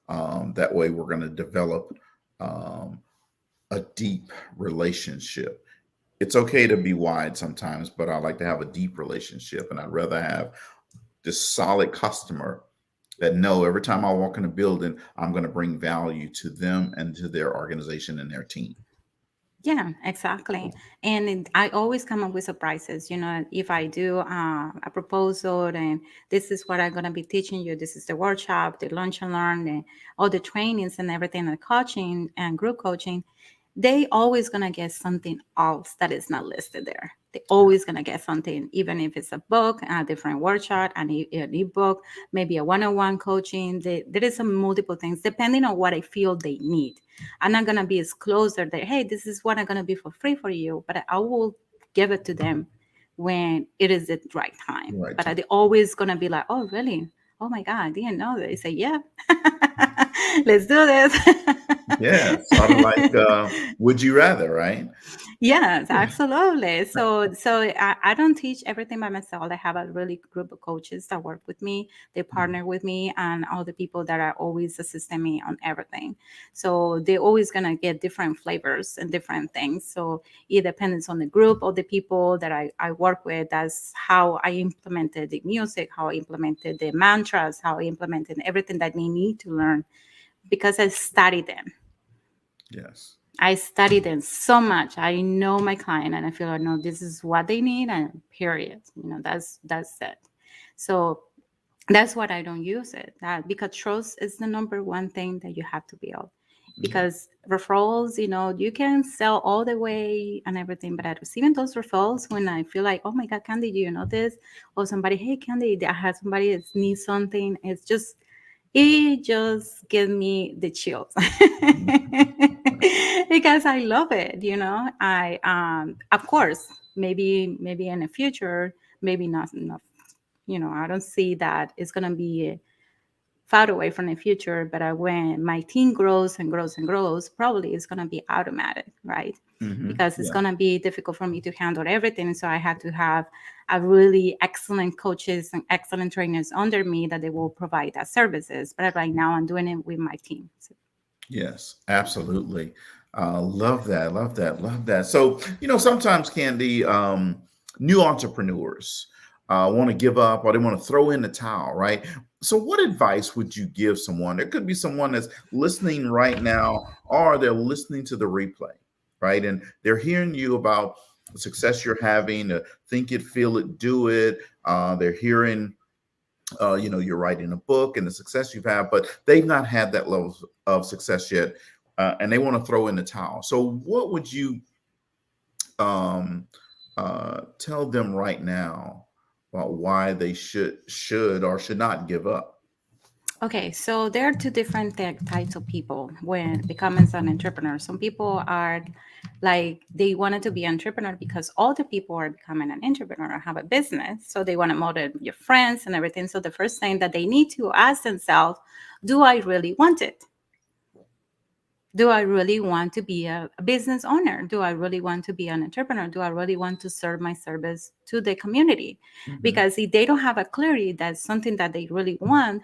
And that way we're going to develop um, a deep relationship. It's okay to be wide sometimes, but I like to have a deep relationship, and I'd rather have this solid customer that know every time I walk in a building, I'm going to bring value to them and to their organization and their team. Yeah, exactly. And I always come up with surprises. If I do a proposal and this is what I'm going to be teaching you, this is the workshop, the lunch and learn, and all the trainings and everything, and coaching and group coaching, they always going to get something else that is not listed there. They always going to get something, even if it's a book, a different workshop, an ebook, maybe a one-on-one coaching. There is some multiple things depending on what I feel they need. I'm not gonna be as closer that, hey, this is what I'm gonna be for free for you, but I will give it to them when it is the right time. Right. But I always gonna be like, oh really? Oh my God, I didn't know that. They say, yeah, let's do this. Yeah. Sort of like, would you rather, right? Yes, absolutely. So I don't teach everything by myself. I have a really group of coaches that work with me. They partner with me, and all the people that are always assisting me on everything. So they're always gonna get different flavors and different things. So it depends on the group of the people that I work with. That's how I implemented the music, how I implemented the mantras, how I implemented everything that they need to learn because I studied them. Yes. I study them so much. I know my client, and I feel like no, this is what they need, and period. That's it. So that's what I don't use it. That because trust is the number one thing that you have to build. Yeah. Because referrals, you can sell all the way and everything, but I receiving those referrals when I feel like, oh my God, Kandy, do you know this? Or somebody, hey Kandy, I have somebody that needs something. It just gives me the chills because I love it. I of course maybe in the future, maybe not enough. I don't see that it's gonna be far away from the future, but when my team grows and grows and grows, probably it's gonna be automatic, right? Because it's Yeah. gonna be difficult for me to handle everything. So I have to have a really excellent coaches and excellent trainers under me that they will provide that services. But right now I'm doing it with my team. So, Yes, absolutely. Love that. Love that. Love that. So, sometimes Candy, new entrepreneurs want to give up, or they want to throw in the towel, right? So, what advice would you give someone? There could be someone that's listening right now, or they're listening to the replay, right? And they're hearing you about the success you're having, think it, feel it, do it. They're hearing you're writing a book and the success you've had, but they've not had that level of success yet, and they want to throw in the towel. So, what would you um, tell them right now about why they should or should not give up? okay, so there are two different types of people when becoming an entrepreneur. Some people are like they wanted to be entrepreneur because all the people are becoming an entrepreneur or have a business, so they want to motivate your friends and everything. So the first thing that they need to ask themselves, do I really want it? Do I really want to be a business owner? Do I really want to be an entrepreneur? Do I really want to serve my service to the community? Hmm. Because if they don't have a clarity that's something that they really want,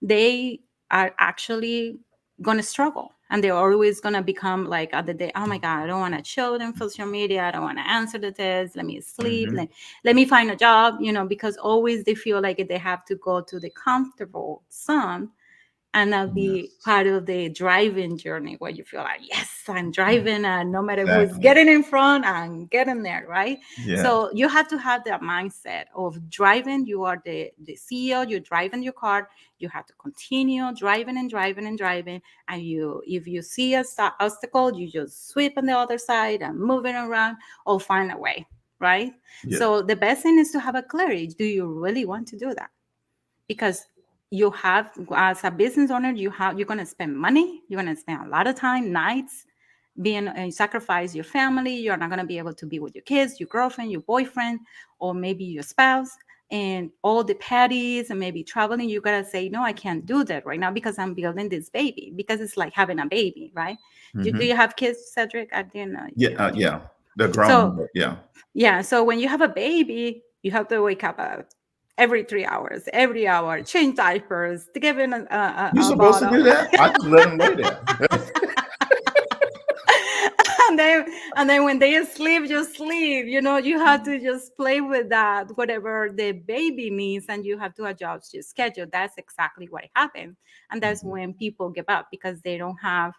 they are actually going to struggle. And they're always going to become like at the day, oh my God, I don't want to show them social media. I don't want to answer the test. Let me sleep. Hmm. Let me find a job, because always they feel like they have to go to the comfortable zone and that'll be Yes, part of the driving journey where you feel like, yes, I'm driving, and no matter who's exactly. getting in front, I'm getting there, right? Yes, So you have to have that mindset of driving. You are the CEO, you're driving your car, you have to continue driving and driving and driving. And if you see a obstacle, you just sweep on the other side and move it around or find a way, right? yes, So the best thing is to have a clarity. Do you really want to do that? Because you have, as a business owner, you're going to spend money, you're going to spend a lot of time, nights, being sacrifice your family. You're not going to be able to be with your kids, your girlfriend, your boyfriend, or maybe your spouse, and all the parties and maybe traveling. You got to say, no, I can't do that right now because I'm building this baby, because it's like having a baby, right? Do Hmm. you have kids, Cedrick? I didn't know Yeah, you have kids. yeah, they're grown, So but yeah. yeah, so when you have a baby, you have to wake up every 3 hours, every hour, change diapers, to give in You a supposed to bottle. do that? I just let them lay there. and then and then when they sleep, you sleep. You have to just play with that, whatever the baby needs, and you have to adjust your schedule. That's exactly what happened. And that's Mhm. when people give up, because they don't have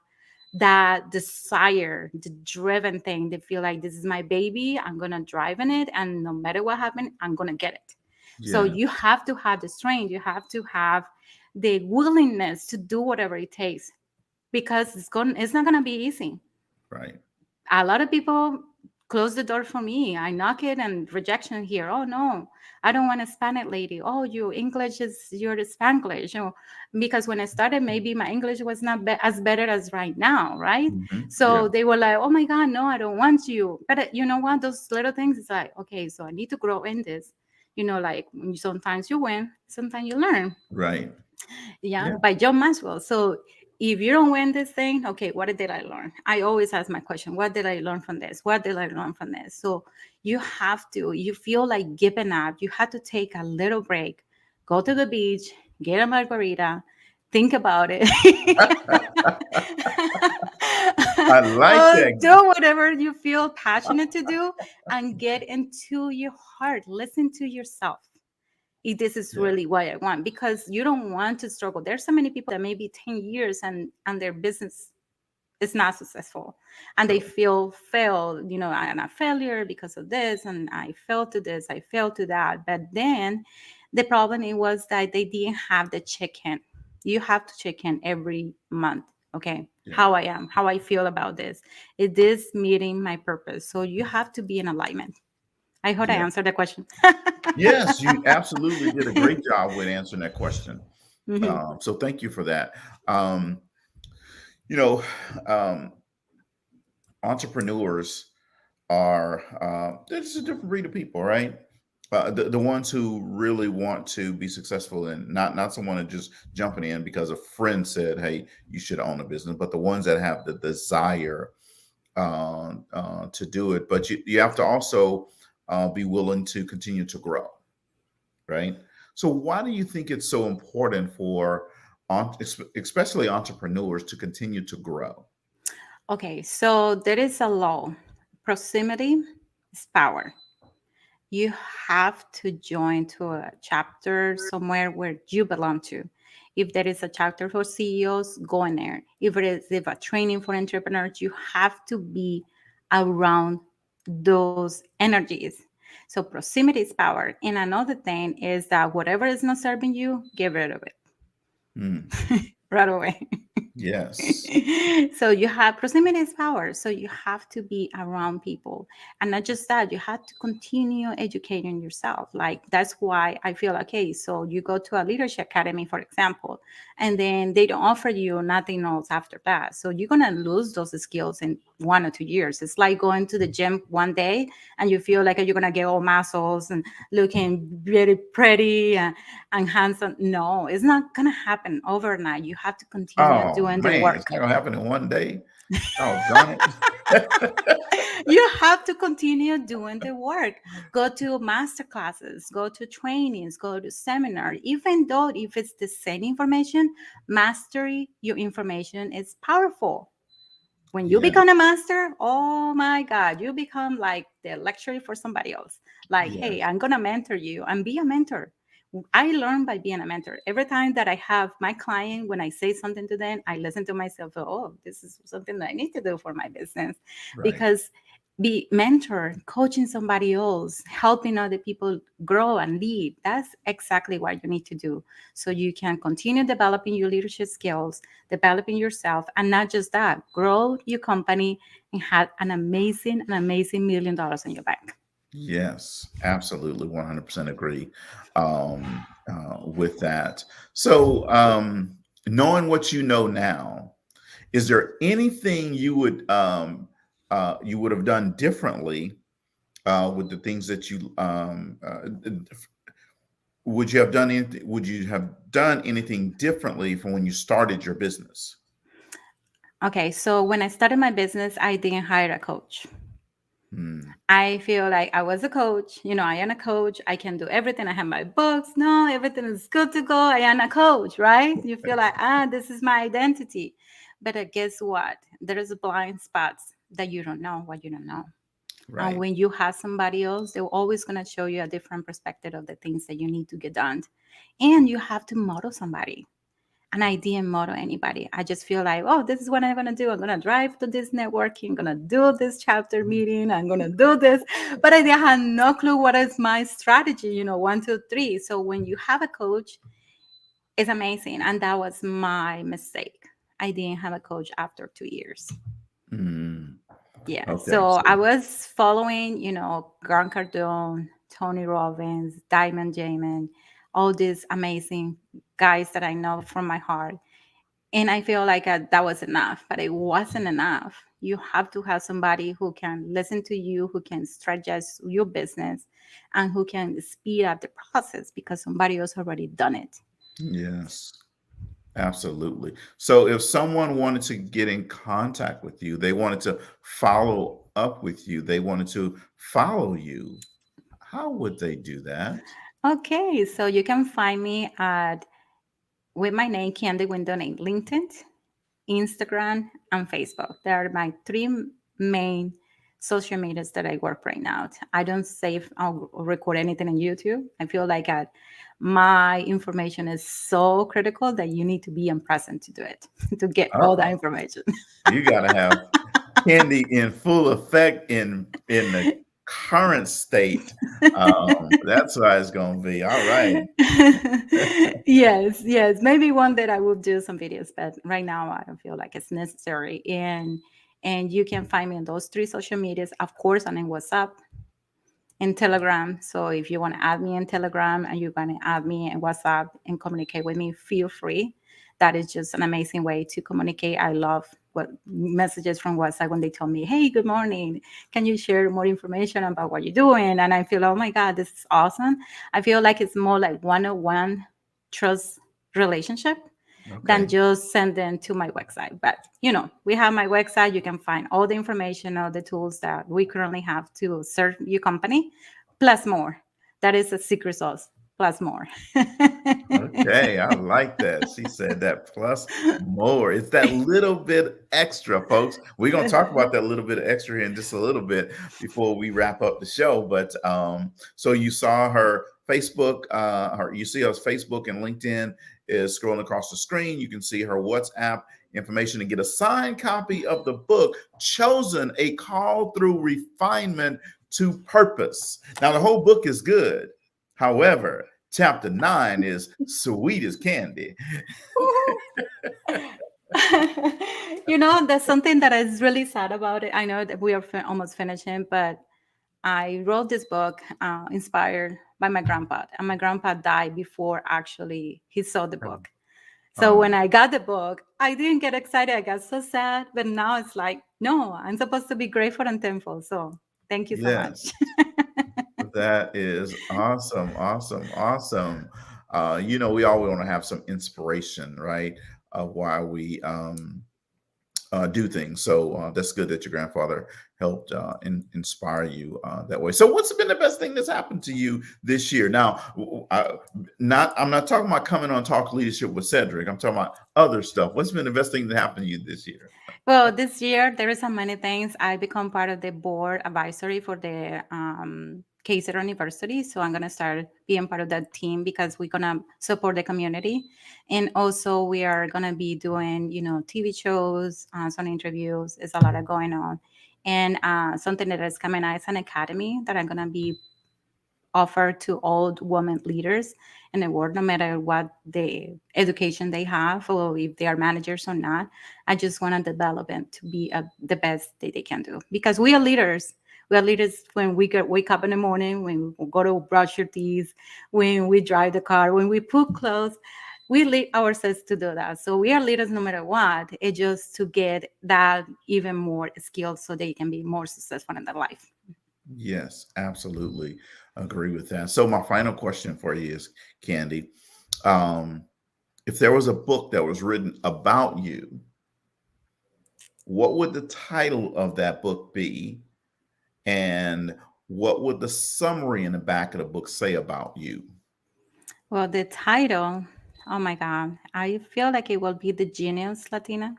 that desire, the driven thing. They feel like, this is my baby, I'm gonna drive in it, and no matter what happens, I'm gonna get it. So Yeah, you have to have the strength, you have to have the willingness to do whatever it takes, because it's not gonna be easy. right. A lot of people close the door for me. I knock it and rejection here. Oh no, I don't want a Spanish lady. Oh, your English is your Spanglish. Because when I started, maybe my English was not as better as right now, right? Yeah, So they were like, oh my God, no, I don't want you. But you know what? Those little things, it's like, okay, so I need to grow in this. Like sometimes you win, sometimes you learn. right. Yeah, Yeah, by John Maxwell. So if you don't win this thing, okay, what did I learn? I always ask my question, what did I learn from this? What did I learn from this? So you feel like giving up, you have to take a little break, go to the beach, get a margarita, think about it. I like that. Do whatever you feel passionate to do, and get into your heart. Listen to yourself, if this is Yeah, really what I want, because you don't want to struggle. There's so many people that maybe 10 years and their business is not successful, and they true. feel failed, I'm a failure because of this, and I failed to this, I failed to that. But then the problem it was that they didn't have the check-in. You have to check in every month. Okay, Yeah, how I am, how I feel about this. Is this meeting my purpose? So you have to be in alignment. I hope I yeah. answered the question. Yes, you absolutely did a great job with answering that question. Mhm. So thank you for that. Um, you know, um, entrepreneurs are there's a different breed of people, right? The ones who really want to be successful, and not someone that just jumping in because a friend said, "Hey, you should own a business," but the ones that have the desire to do it. But you have to also be willing to continue to grow, right? So, why do you think it's so important for especially entrepreneurs to continue to grow? Okay, so there is a law. Proximity is power. You have to join to a chapter somewhere where you belong to. If there is a chapter for CEOs, go in there. If a training for entrepreneurs, you have to be around those energies. So proximity is power. And another thing is that whatever is not serving you, get rid of it Hmm. right away. Yes. So you have proximity is power. So you have to be around people. And not just that, you have to continue educating yourself. Like that's why I feel okay. So you go to a leadership academy, for example, and then they don't offer you nothing else after that. So you're gonna lose those skills in 1 or 2 years. It's like going to the gym one day and you feel like you're gonna get all muscles and looking very pretty and handsome. No, it's not gonna happen overnight. You have to continue Oh doing the man, it's work. not gonna happen in one day. Oh darn it. You have to continue doing the work. Go to master classes, go to trainings, go to seminar. Even though if it's the same information, mastery your information is powerful. When you Yeah, become a master, oh my God, you become like the lecturer for somebody else. Like, hey, yes, I'm gonna mentor you and be a mentor. I learn by being a mentor. Every time that I have my client, when I say something to them, I listen to myself. Oh, this is something that I need to do for my business, right. because be mentor, coaching somebody else, helping other people grow and lead. That's exactly what you need to do. So you can continue developing your leadership skills, developing yourself, and not just that, grow your company and have an amazing $1 million in your bank. Yes, absolutely, 100% agree with that. So, knowing what you know now, Is there anything you would have done differently with the things that you would you have done anything? Would you have done anything differently from when you started your business? Okay, so when I started my business, I didn't hire a coach. Hmm. I feel like I was a coach. I am a coach. I can do everything. I have my books. No, everything is good to go. I am a coach, right? You feel like, this is my identity. But guess what? There's blind spots that you don't know what you don't know. And Right. when you have somebody else, they're always going to show you a different perspective of the things that you need to get done. And you have to model somebody. And I didn't model anybody. I just feel like, oh, this is what I'm gonna do. I'm gonna drive to this networking, I'm gonna do this chapter meeting, I'm gonna do this. But I had no clue what is my strategy, 1, 2, 3. So when you have a coach, it's amazing. And that was my mistake. I didn't have a coach after 2 years. Hmm. Yeah. Okay. So So I was following, Grant Cardone, Tony Robbins, Diamond Jamin, all these amazing guys that I know from my heart. And I feel like that was enough, but it wasn't enough. You have to have somebody who can listen to you, who can strategize your business, and who can speed up the process because somebody else already done it. yes. Absolutely. So if someone wanted to get in contact with you, they wanted to follow up with you, they wanted to follow you, how would they do that? Okay, so you can find me at with my name, Kandy Windom, in LinkedIn, Instagram, and Facebook. They are my three main social medias that I work right now. I don't save or record anything on YouTube. I feel like my information is so critical that you need to be in present to do it, to get all that Uh-oh. information. You got to have candy in full effect in the current state. That's why it's going to be. All right. Yes, yes. Maybe one that I will do some videos, but right now I don't feel like it's necessary. And you can find me on those three social medias, of course, and in WhatsApp and Telegram. So if you want to add me in Telegram and you're going to add me in WhatsApp and communicate with me, feel free. That is just an amazing way to communicate. I love what messages from WhatsApp when they tell me, "Hey, good morning. Can you share more information about what you're doing?" And I feel, oh my God, this is awesome. I feel like it's more like one-on-one trust relationship than Okay. just send them to my website. But we have my website. You can find all the information, all the tools that we currently have to serve your company, plus more. That is a secret sauce, plus more. Okay, I like that. She said that plus more. It's that little bit extra, folks. We're gonna talk about that little bit of extra here in just a little bit before we wrap up the show. But so you saw her Facebook, you see her Facebook and LinkedIn is scrolling across the screen. You can see her WhatsApp information to get a signed copy of the book, Chosen: A Call Through Refinement to Purpose. Now, the whole book is good. However, chapter 9 is sweet as candy. There's something that is really sad about it. I know that we are almost finishing, but I wrote this book inspired by my grandpa, and my grandpa died before actually he saw the book. So when Um, I got the book, I didn't get excited. I got so sad, but now it's like, no, I'm supposed to be grateful and thankful. So thank you so much. yes, that is awesome, awesome, awesome. We always want to have some inspiration, right? Of why we do things. So that's good that your grandfather helped inspire you that way. So what's been the best thing that's happened to you this year? Now, I'm not talking about coming on Talk Leadership with Cedrick. I'm talking about other stuff. What's been the best thing that happened to you this year? Well, this year there is so many things. I become part of the board advisory for the Kaiser University, so I'm gonna start being part of that team because we're gonna support the community, and also we are gonna be doing TV shows, some interviews. There's a lot of going on, and something that is coming out is an academy that I'm gonna be offer to all women leaders in the world, no matter what the education they have or if they are managers or not. I just want to develop them to be the best that they can do because we are leaders. We are leaders when we wake up in the morning, when we go to brush your teeth, when we drive the car, when we put clothes. we lead ourselves to do that. So we are leaders no matter what. It's just to get that even more skills so they can be more successful in their life. Yes, absolutely agree with that. So my final question for you is, Kandy, um, if there was a book that was written about you, what would the title of that book be? And what would the summary in the back of the book say about you? Well, the title, oh my God, I feel like it will be The Genius Latina.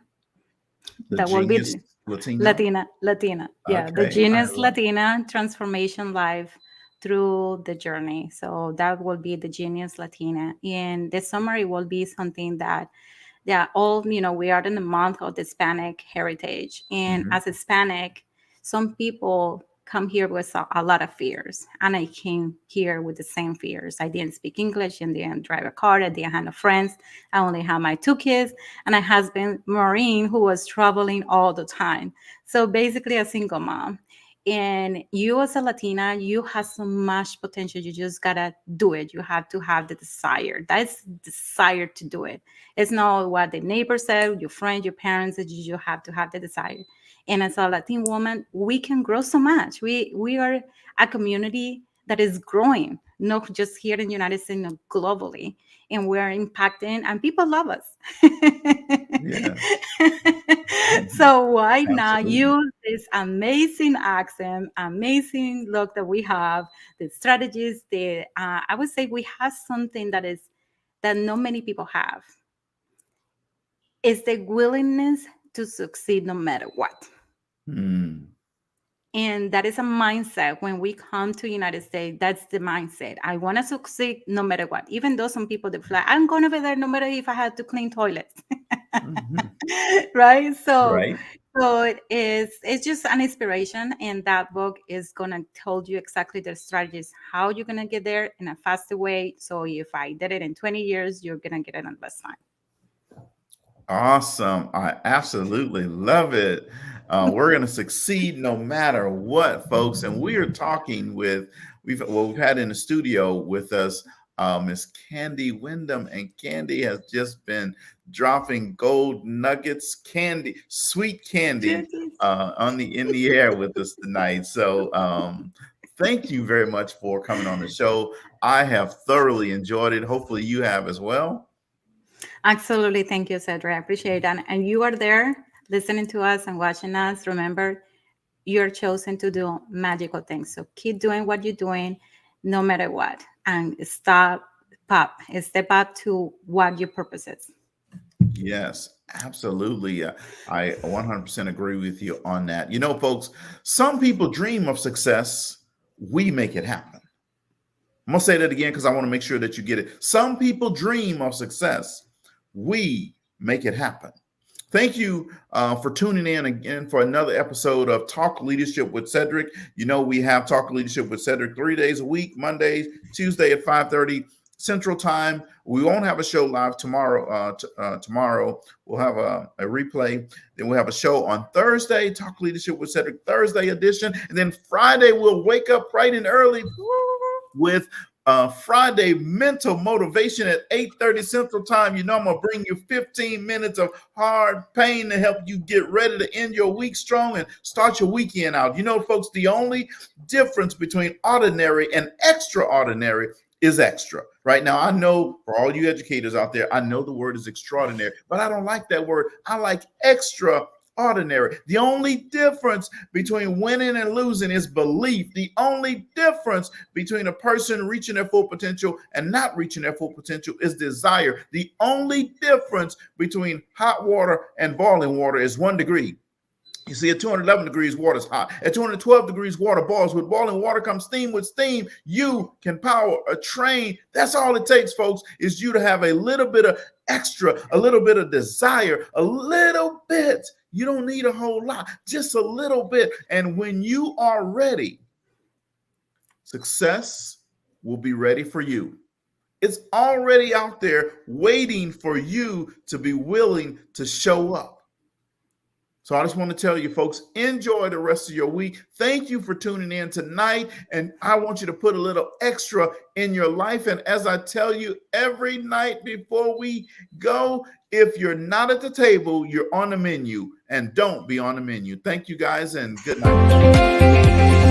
The That will be Genius Latino? Latina. Yeah, the Okay, I Genius love. Latina transformation life through the journey. So that will be the Genius Latina. And the summary will be something that, yeah, all, we are in the month of the Hispanic heritage. And Mhm. as Hispanic, some people come here with a lot of fears. And I came here with the same fears. I didn't speak English and didn't drive a car. I didn't have no friends. I only had my two kids and a husband, Maureen, who was traveling all the time. So basically a single mom. And you as a Latina, you have so much potential. You just gotta do it. You have to have the desire. That's desire to do it. It's not what the neighbor said, your friend, your parents, that you have to have the desire. And as a Latin woman, we can grow so much. We are a community that is growing, not just here in the United States, no, globally. And we're impacting and people love us. Yes. Mhm. So why not Absolutely. use this amazing accent, amazing look that we have, the strategies, the I would say we have something that not many people have is the willingness to succeed no matter what. Mm. And that is a mindset when we come to United States. That's the mindset. I want to succeed no matter what. Even though some people they fly, I'm going over there no matter if I had to clean toilets. Mhm. Right? So Right. it's just an inspiration. And that book is gonna tell you exactly the strategies, how you're gonna get there in a faster way. So if I did it in 20 years, you're gonna get it in less time. Awesome. I absolutely love it. We're going to succeed no matter what, folks. And we are talking with, we've had in the studio with us Miss Kandy Windom, and Kandy has just been dropping gold nuggets, candy, sweet candy, on the in the air with us tonight. So thank you very much for coming on the show. I have thoroughly enjoyed it. Hopefully you have as well. Absolutely. Thank you, Cedric. I appreciate that. And you are there listening to us and watching us. Remember, you're chosen to do magical things. So keep doing what you're doing no matter what. And step up to what your purpose is. Yes, absolutely. I 100% agree with you on that. You know, folks, some people dream of success. We make it happen. I'm going to say that again because I want to make sure that you get it. Some people dream of success. We make it happen. Thank you for tuning in again for another episode of Talk Leadership with Cedrick. You know, we have Talk Leadership with Cedrick 3 days a week, Mondays, Tuesday at 5:30 Central Time. We won't have a show live tomorrow. Tomorrow we'll have a replay. Then we'll have a show on Thursday, Talk Leadership with Cedrick Thursday edition. And then Friday we'll wake up bright and early with Friday mental motivation at 8:30 Central Time. You know, I'm going to bring you 15 minutes of hard pain to help you get ready to end your week strong and start your weekend out. You know, folks, the only difference between ordinary and extraordinary is extra. Right now, I know for all you educators out there, I know the word is extraordinary, but I don't like that word. I like extra ordinary. The only difference between winning and losing is belief. The only difference between a person reaching their full potential and not reaching their full potential is desire. The only difference between hot water and boiling water is 1 degree. You see, at 211 degrees, water is hot. At 212 degrees, water boils. With boiling water comes steam. With steam, you can power a train. That's all it takes, folks, is you to have a little bit of extra, a little bit of desire, a little bit. You don't need a whole lot, just a little bit. And when you are ready, success will be ready for you. It's already out there waiting for you to be willing to show up. So I just want to tell you folks, enjoy the rest of your week. Thank you for tuning in tonight. And I want you to put a little extra in your life. And as I tell you every night before we go, if you're not at the table, you're on the menu, and don't be on the menu. Thank you guys, and good night.